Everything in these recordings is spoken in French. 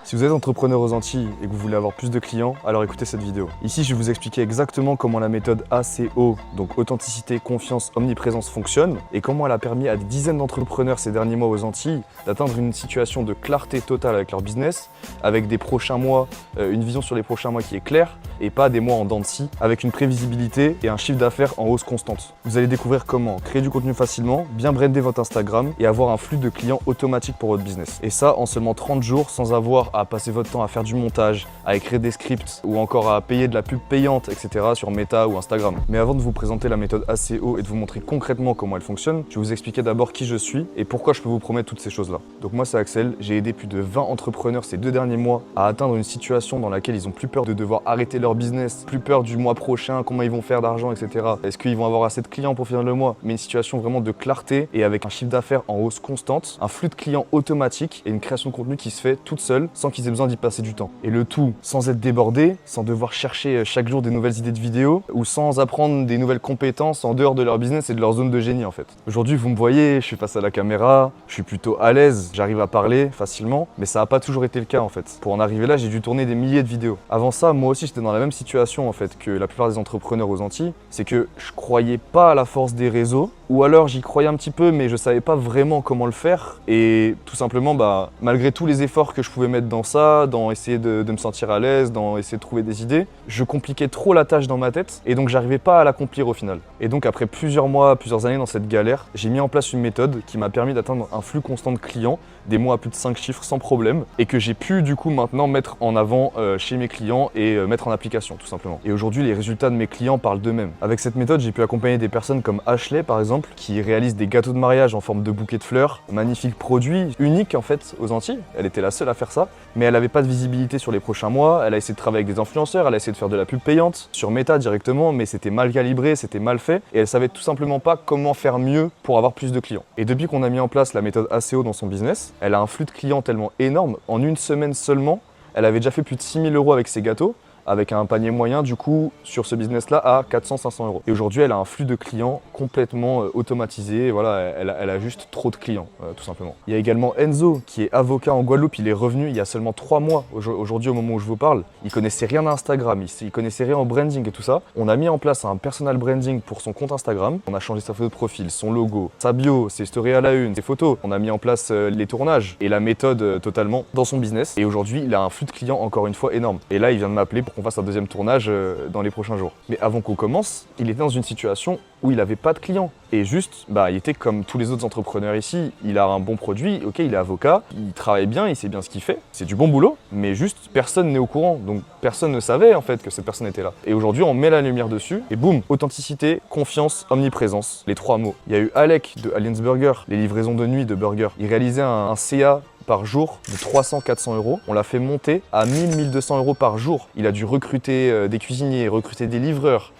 Si vous êtes entrepreneur aux Antilles et que vous voulez avoir plus de clients, alors écoutez cette vidéo. Ici, je vais vous expliquer exactement comment la méthode ACO, donc authenticité, confiance, omniprésence, fonctionne et comment elle a permis à des dizaines d'entrepreneurs ces derniers mois aux Antilles d'atteindre une situation de clarté totale avec leur business, avec des prochains mois, une vision sur les prochains mois qui est claire et pas des mois en dents de scie, avec une prévisibilité et un chiffre d'affaires en hausse constante. Vous allez découvrir comment créer du contenu facilement, bien brander votre Instagram et avoir un flux de clients automatique pour votre business. Et ça en seulement 30 jours sans avoir à passer votre temps à faire du montage, à écrire des scripts ou encore à payer de la pub payante, etc. sur Meta ou Instagram. Mais avant de vous présenter la méthode ACO et de vous montrer concrètement comment elle fonctionne, je vais vous expliquer d'abord qui je suis et pourquoi je peux vous promettre toutes ces choses-là. Donc moi c'est Axel, j'ai aidé plus de 20 entrepreneurs ces 2 derniers mois à atteindre une situation dans laquelle ils ont plus peur de devoir arrêter leur business, plus peur du mois prochain, comment ils vont faire d'argent, etc. Est-ce qu'ils vont avoir assez de clients pour finir le mois? Mais une situation vraiment de clarté et avec un chiffre d'affaires en hausse constante, un flux de clients automatique et une création de contenu qui se fait toute seule sans qu'ils aient besoin d'y passer du temps. Et le tout sans être débordé, sans devoir chercher chaque jour des nouvelles idées de vidéos ou sans apprendre des nouvelles compétences en dehors de leur business et de leur zone de génie en fait. Aujourd'hui vous me voyez, je suis face à la caméra, je suis plutôt à l'aise, j'arrive à parler facilement, mais ça n'a pas toujours été le cas en fait. Pour en arriver là, j'ai dû tourner des milliers de vidéos. Avant ça, moi aussi j'étais dans la même situation en fait que la plupart des entrepreneurs aux Antilles, c'est que je croyais pas à la force des réseaux, ou alors j'y croyais un petit peu mais je savais pas vraiment comment le faire et tout simplement malgré tous les efforts que je pouvais mettre dans ça, dans essayer de me sentir à l'aise, dans essayer de trouver des idées, je compliquais trop la tâche dans ma tête et donc j'arrivais pas à l'accomplir au final. Et donc après plusieurs mois, plusieurs années dans cette galère, j'ai mis en place une méthode qui m'a permis d'atteindre un flux constant de clients, des mois à plus de 5 chiffres sans problème et que j'ai pu du coup maintenant mettre en avant chez mes clients et mettre en application tout simplement. Et aujourd'hui les résultats de mes clients parlent d'eux-mêmes. Avec cette méthode j'ai pu accompagner des personnes comme Ashley par exemple qui réalise des gâteaux de mariage en forme de bouquet de fleurs, magnifique produit, unique en fait aux Antilles, elle était la seule à faire ça, mais elle n'avait pas de visibilité sur les prochains mois, elle a essayé de travailler avec des influenceurs, elle a essayé de faire de la pub payante sur Meta directement, mais c'était mal calibré, c'était mal fait et elle savait tout simplement pas comment faire mieux pour avoir plus de clients. Et depuis qu'on a mis en place la méthode ACO dans son business, elle a un flux de clients tellement énorme, en une semaine seulement, elle avait déjà fait plus de 6 000 € avec ses gâteaux, avec un panier moyen du coup sur ce business-là à 400-500 €. Et aujourd'hui, elle a un flux de clients complètement automatisé. Voilà, elle a juste trop de clients, tout simplement. Il y a également Enzo qui est avocat en Guadeloupe. Il est revenu il y a seulement 3 mois aujourd'hui au moment où je vous parle. Il connaissait rien à Instagram, il connaissait rien au branding et tout ça. On a mis en place un personal branding pour son compte Instagram. On a changé sa photo de profil, son logo, sa bio, ses stories à la une, ses photos. On a mis en place les tournages et la méthode totalement dans son business. Et aujourd'hui, il a un flux de clients encore une fois énorme. Et là, il vient de m'appeler pour qu'on fasse un deuxième tournage dans les prochains jours. Mais avant qu'on commence, il était dans une situation où il n'avait pas de clients. Et juste, il était comme tous les autres entrepreneurs ici. Il a un bon produit, ok, il est avocat, il travaille bien, il sait bien ce qu'il fait. C'est du bon boulot, mais juste, personne n'est au courant. Donc personne ne savait en fait que cette personne était là. Et aujourd'hui, on met la lumière dessus et boum, authenticité, confiance, omniprésence. Les 3 mots. Il y a eu Alec de Aliens Burger, les livraisons de nuit de burger. Il réalisait un CA par jour de 300-400 €. On l'a fait monter à 1000-1200 € par jour. Il a dû recruter des cuisiniers, recruter des livreurs.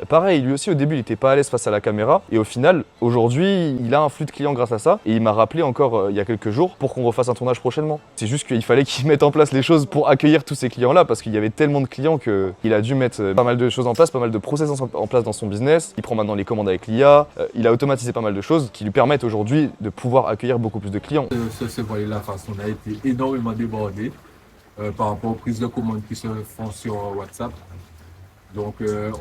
Pareil, lui aussi au début il n'était pas à l'aise face à la caméra et au final aujourd'hui il a un flux de clients grâce à ça et il m'a rappelé encore il y a quelques jours pour qu'on refasse un tournage prochainement. C'est juste qu'il fallait qu'il mette en place les choses pour accueillir tous ces clients là parce qu'il y avait tellement de clients qu'il a dû mettre pas mal de choses en place, pas mal de process en place dans son business. Il prend maintenant les commandes avec l'IA, il a automatisé pas mal de choses qui lui permettent aujourd'hui de pouvoir accueillir beaucoup plus de clients. Ce volet-là, on a été énormément débordé par rapport aux prises de commandes qui se font sur WhatsApp. Donc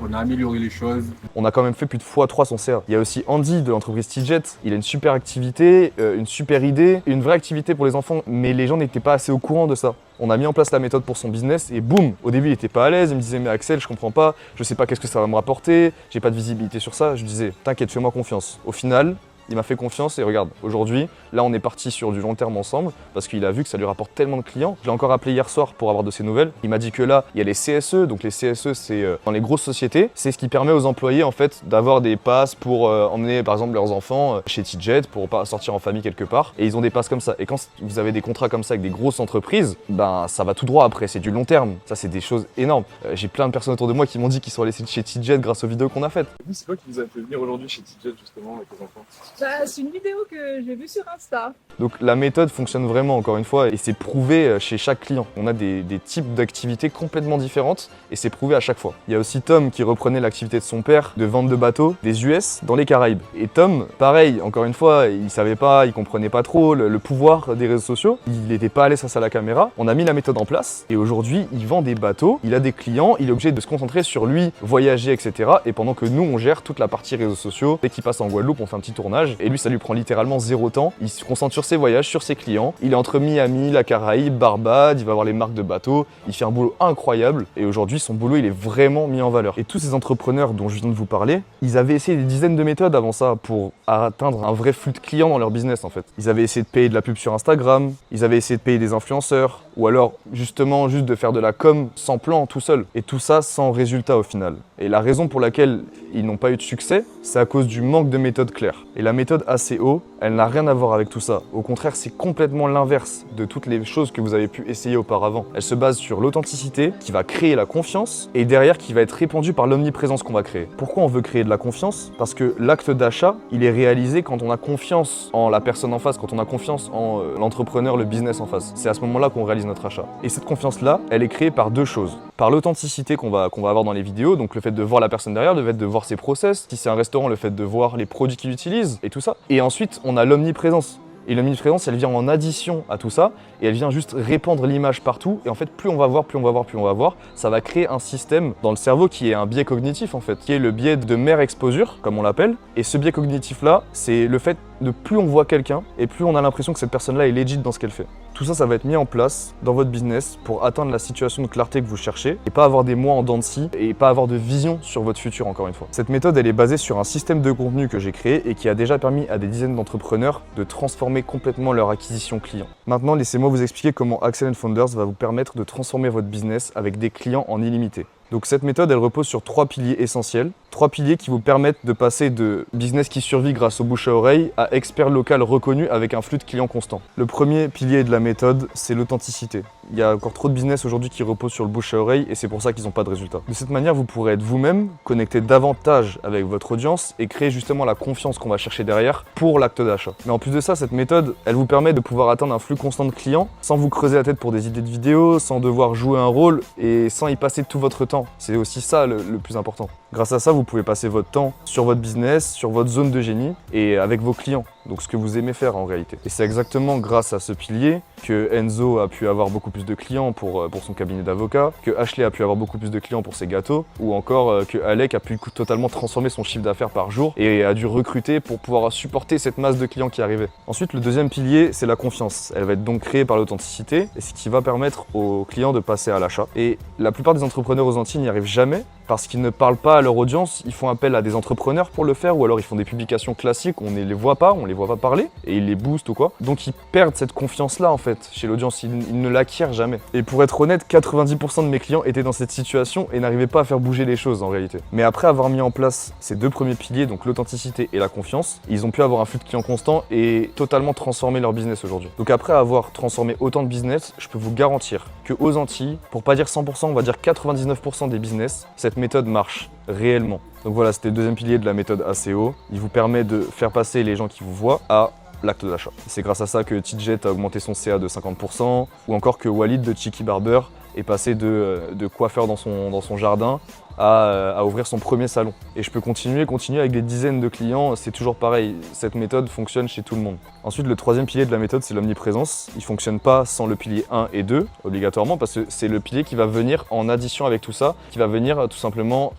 on a amélioré les choses. On a quand même fait plus de x3 son CA. Il y a aussi Andy de l'entreprise T-Jet. Il a une super activité, une super idée, une vraie activité pour les enfants, mais les gens n'étaient pas assez au courant de ça. On a mis en place la méthode pour son business et boum, au début il était pas à l'aise, il me disait mais Axel je comprends pas, je sais pas qu'est-ce que ça va me rapporter, j'ai pas de visibilité sur ça. Je lui disais t'inquiète, fais-moi confiance. Au final, il m'a fait confiance et regarde, aujourd'hui, là on est parti sur du long terme ensemble parce qu'il a vu que ça lui rapporte tellement de clients. Je l'ai encore appelé hier soir pour avoir de ses nouvelles. Il m'a dit que là, il y a les CSE, donc les CSE c'est dans les grosses sociétés, c'est ce qui permet aux employés en fait d'avoir des passes pour emmener par exemple leurs enfants chez T-Jet pour sortir en famille quelque part et ils ont des passes comme ça. Et quand vous avez des contrats comme ça avec des grosses entreprises, ça va tout droit après, c'est du long terme. Ça c'est des choses énormes. J'ai plein de personnes autour de moi qui m'ont dit qu'ils sont allés chez T-Jet grâce aux vidéos qu'on a faites. C'est quoi qui vous a fait venir aujourd'hui chez T-Jet justement avec les enfants? C'est une vidéo que j'ai vue sur Insta. Donc la méthode fonctionne vraiment, encore une fois, et c'est prouvé chez chaque client. On a des types d'activités complètement différentes et c'est prouvé à chaque fois. Il y a aussi Tom qui reprenait l'activité de son père de vente de bateaux des US dans les Caraïbes. Et Tom, pareil, encore une fois, il savait pas, il comprenait pas trop le pouvoir des réseaux sociaux. Il n'était pas à l'aise face à la caméra. On a mis la méthode en place et aujourd'hui, il vend des bateaux, il a des clients, il est obligé de se concentrer sur lui, voyager, etc. Et pendant que nous, on gère toute la partie réseaux sociaux. Dès qu'il passe en Guadeloupe, on fait un petit tournage et lui, ça lui prend littéralement 0 temps. Il se concentre sur ses voyages, sur ses clients. Il est entre Miami, la Caraïbe, Barbade, il va voir les marques de bateaux. Il fait un boulot incroyable et aujourd'hui, son boulot, il est vraiment mis en valeur. Et tous ces entrepreneurs dont je viens de vous parler, ils avaient essayé des dizaines de méthodes avant ça pour atteindre un vrai flux de clients dans leur business en fait. Ils avaient essayé de payer de la pub sur Instagram, ils avaient essayé de payer des influenceurs ou alors justement juste de faire de la com sans plan tout seul. Et tout ça sans résultat au final. Et la raison pour laquelle ils n'ont pas eu de succès, c'est à cause du manque de méthode claire. Et la méthode ACO, elle n'a rien à voir avec tout ça. Au contraire, c'est complètement l'inverse de toutes les choses que vous avez pu essayer auparavant. Elle se base sur l'authenticité qui va créer la confiance et derrière qui va être répandue par l'omniprésence qu'on va créer. Pourquoi on veut créer de la confiance? Parce que l'acte d'achat, il est réalisé quand on a confiance en la personne en face, quand on a confiance en l'entrepreneur, le business en face. C'est à ce moment-là qu'on réalise notre achat. Et cette confiance-là, elle est créée par deux choses. Par l'authenticité qu'on va avoir dans les vidéos, donc le fait de voir la personne derrière, le fait de voir ses process, si c'est un restaurant, le fait de voir les produits qu'il utilise et tout ça. Et ensuite, on a l'omniprésence. Et l'omniprésence, elle vient en addition à tout ça et elle vient juste répandre l'image partout. Et en fait, plus on va voir, ça va créer un système dans le cerveau qui est un biais cognitif en fait, qui est le biais de mère exposure, comme on l'appelle. Et ce biais cognitif-là, c'est le fait de plus on voit quelqu'un et plus on a l'impression que cette personne-là est legit dans ce qu'elle fait. Tout ça, ça va être mis en place dans votre business pour atteindre la situation de clarté que vous cherchez et pas avoir des mois en dents de scie et pas avoir de vision sur votre futur encore une fois. Cette méthode, elle est basée sur un système de contenu que j'ai créé et qui a déjà permis à des dizaines d'entrepreneurs de transformer complètement leur acquisition client. Maintenant, laissez-moi vous expliquer comment Axel & Founders va vous permettre de transformer votre business avec des clients en illimité. Donc cette méthode, elle repose sur 3 piliers essentiels. 3 piliers qui vous permettent de passer de business qui survit grâce au bouche à oreille à expert local reconnu avec un flux de clients constant. Le premier pilier de la méthode, c'est l'authenticité. Il y a encore trop de business aujourd'hui qui reposent sur le bouche à oreille et c'est pour ça qu'ils n'ont pas de résultats. De cette manière, vous pourrez être vous-même, connecter davantage avec votre audience et créer justement la confiance qu'on va chercher derrière pour l'acte d'achat. Mais en plus de ça, cette méthode, elle vous permet de pouvoir atteindre un flux constant de clients sans vous creuser la tête pour des idées de vidéos, sans devoir jouer un rôle et sans y passer tout votre temps. C'est aussi ça le plus important. Grâce à ça, vous pouvez passer votre temps sur votre business, sur votre zone de génie et avec vos clients. Donc ce que vous aimez faire en réalité. Et c'est exactement grâce à ce pilier que Enzo a pu avoir beaucoup plus de clients pour son cabinet d'avocat, que Ashley a pu avoir beaucoup plus de clients pour ses gâteaux, ou encore que Alec a pu totalement transformer son chiffre d'affaires par jour et a dû recruter pour pouvoir supporter cette masse de clients qui arrivait. Ensuite, le deuxième pilier, c'est la confiance. Elle va être donc créée par l'authenticité, et ce qui va permettre aux clients de passer à l'achat. Et la plupart des entrepreneurs aux Antilles n'y arrivent jamais parce qu'ils ne parlent pas à leur audience, ils font appel à des entrepreneurs pour le faire, ou alors ils font des publications classiques, on ne les voit pas parler, et ils les boostent ou quoi. Donc ils perdent cette confiance-là en fait, chez l'audience, ils ne l'acquièrent jamais. Et pour être honnête, 90% de mes clients étaient dans cette situation et n'arrivaient pas à faire bouger les choses en réalité. Mais après avoir mis en place ces deux premiers piliers, donc l'authenticité et la confiance, ils ont pu avoir un flux de clients constant et totalement transformer leur business aujourd'hui. Donc après avoir transformé autant de business, je peux vous garantir que aux Antilles, pour pas dire 100%, on va dire 99% des business, cette méthode marche réellement. Donc voilà, c'était le deuxième pilier de la méthode ACO. Il vous permet de faire passer les gens qui vous voient à l'acte d'achat. C'est grâce à ça que TJet a augmenté son CA de 50%, ou encore que Walid de Cheeky Barber est passé de coiffeur dans son jardin à ouvrir son premier salon. Et je peux continuer avec des dizaines de clients, c'est toujours pareil, cette méthode fonctionne chez tout le monde. Ensuite, le troisième pilier de la méthode, c'est l'omniprésence. Il ne fonctionne pas sans le pilier 1 et 2, obligatoirement, parce que c'est le pilier qui va venir en addition avec tout ça, qui va venir tout simplement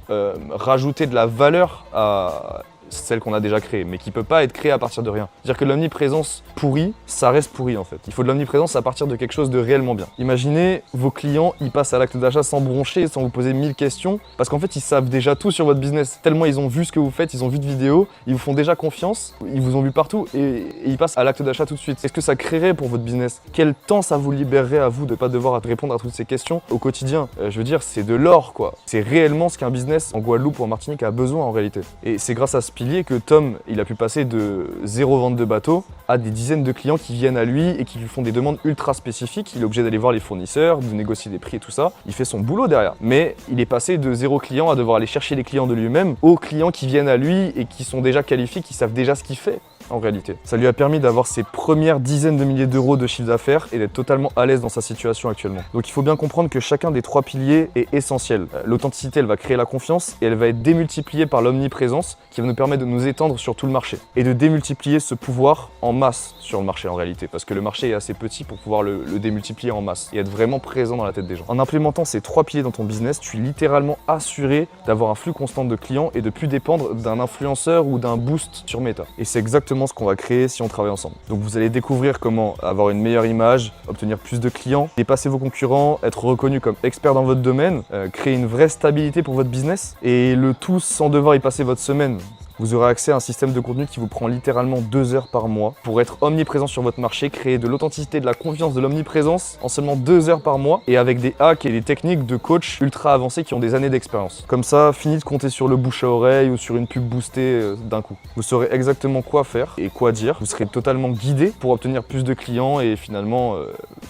rajouter de la valeur à celle qu'on a déjà créée, mais qui ne peut pas être créée à partir de rien. C'est-à-dire que l'omniprésence pourrie, ça reste pourri en fait. Il faut de l'omniprésence à partir de quelque chose de réellement bien. Imaginez, vos clients, ils passent à l'acte d'achat sans broncher, sans vous poser 1000 questions, parce qu'en fait, ils savent déjà tout sur votre business. Tellement ils ont vu ce que vous faites, ils ont vu de vidéos, ils vous font déjà confiance, ils vous ont vu partout et ils passent à l'acte d'achat tout de suite. Est-ce que ça créerait pour votre business? Quel temps ça vous libérerait à vous de ne pas devoir répondre à toutes ces questions au quotidien? Je veux dire, c'est de l'or quoi. C'est réellement ce qu'un business en Guadeloupe ou en Martinique a besoin en réalité. Et c'est grâce à ce pilier que Tom, il a pu passer de 0 vente de bateau à des dizaines de clients qui viennent à lui et qui lui font des demandes ultra spécifiques. Il est obligé d'aller voir les fournisseurs, de négocier des prix et tout ça. Il fait son boulot derrière. Mais il est passé de 0 client à devoir aller chercher les clients de lui-même aux clients qui viennent à lui et qui sont déjà qualifiés, qui savent déjà ce qu'il fait. en réalité. Ça lui a permis d'avoir ses premières dizaines de milliers d'euros de chiffre d'affaires et d'être totalement à l'aise dans sa situation actuellement. Donc il faut bien comprendre que chacun des 3 piliers est essentiel. L'authenticité, elle va créer la confiance et elle va être démultipliée par l'omniprésence qui va nous permettre de nous étendre sur tout le marché et de démultiplier ce pouvoir en masse sur le marché en réalité, parce que le marché est assez petit pour pouvoir le démultiplier en masse et être vraiment présent dans la tête des gens. En implémentant ces 3 piliers dans ton business, tu es littéralement assuré d'avoir un flux constant de clients et de plus dépendre d'un influenceur ou d'un boost sur Meta. Et c'est exactement ce qu'on va créer si on travaille ensemble. Donc vous allez découvrir comment avoir une meilleure image, obtenir plus de clients, dépasser vos concurrents, être reconnu comme expert dans votre domaine, créer une vraie stabilité pour votre business et le tout sans devoir y passer votre semaine. Vous aurez accès à un système de contenu qui vous prend littéralement 2 heures par mois pour être omniprésent sur votre marché, créer de l'authenticité, de la confiance, de l'omniprésence en seulement 2 heures par mois et avec des hacks et des techniques de coach ultra avancés qui ont des années d'expérience. Comme ça, fini de compter sur le bouche à oreille ou sur une pub boostée d'un coup. Vous saurez exactement quoi faire et quoi dire. Vous serez totalement guidé pour obtenir plus de clients et finalement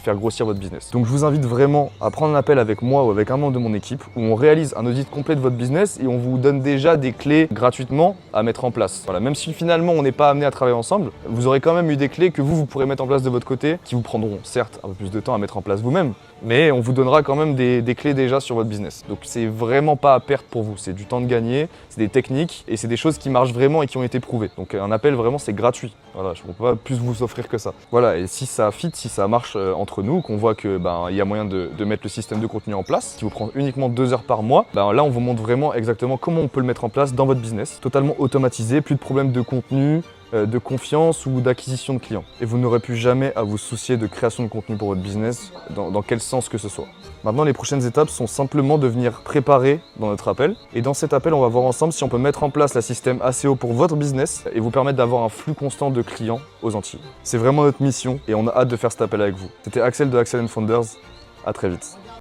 faire grossir votre business. Donc je vous invite vraiment à prendre un appel avec moi ou avec un membre de mon équipe où on réalise un audit complet de votre business et on vous donne déjà des clés gratuitement à mettre en place. Voilà, même si finalement on n'est pas amené à travailler ensemble, vous aurez quand même eu des clés que vous pourrez mettre en place de votre côté, qui vous prendront certes un peu plus de temps à mettre en place vous-même, mais on vous donnera quand même des clés déjà sur votre business. Donc c'est vraiment pas à perdre pour vous, c'est du temps de gagner, c'est des techniques et c'est des choses qui marchent vraiment et qui ont été prouvées. Donc un appel vraiment c'est gratuit. Voilà, je ne peux pas plus vous offrir que ça. Voilà, et si ça fit, si ça marche entre nous, qu'on voit que il y a moyen de mettre le système de contenu en place, qui vous prend uniquement 2 heures par mois, là on vous montre vraiment exactement comment on peut le mettre en place dans votre business, totalement automatisé, plus de problèmes de contenu, de confiance ou d'acquisition de clients. Et vous n'aurez plus jamais à vous soucier de création de contenu pour votre business, dans quel sens que ce soit. Maintenant, les prochaines étapes sont simplement de venir préparer dans notre appel. Et dans cet appel, on va voir ensemble si on peut mettre en place le système ACO pour votre business et vous permettre d'avoir un flux constant de clients aux Antilles. C'est vraiment notre mission et on a hâte de faire cet appel avec vous. C'était Axel de Axel & Founders. À très vite.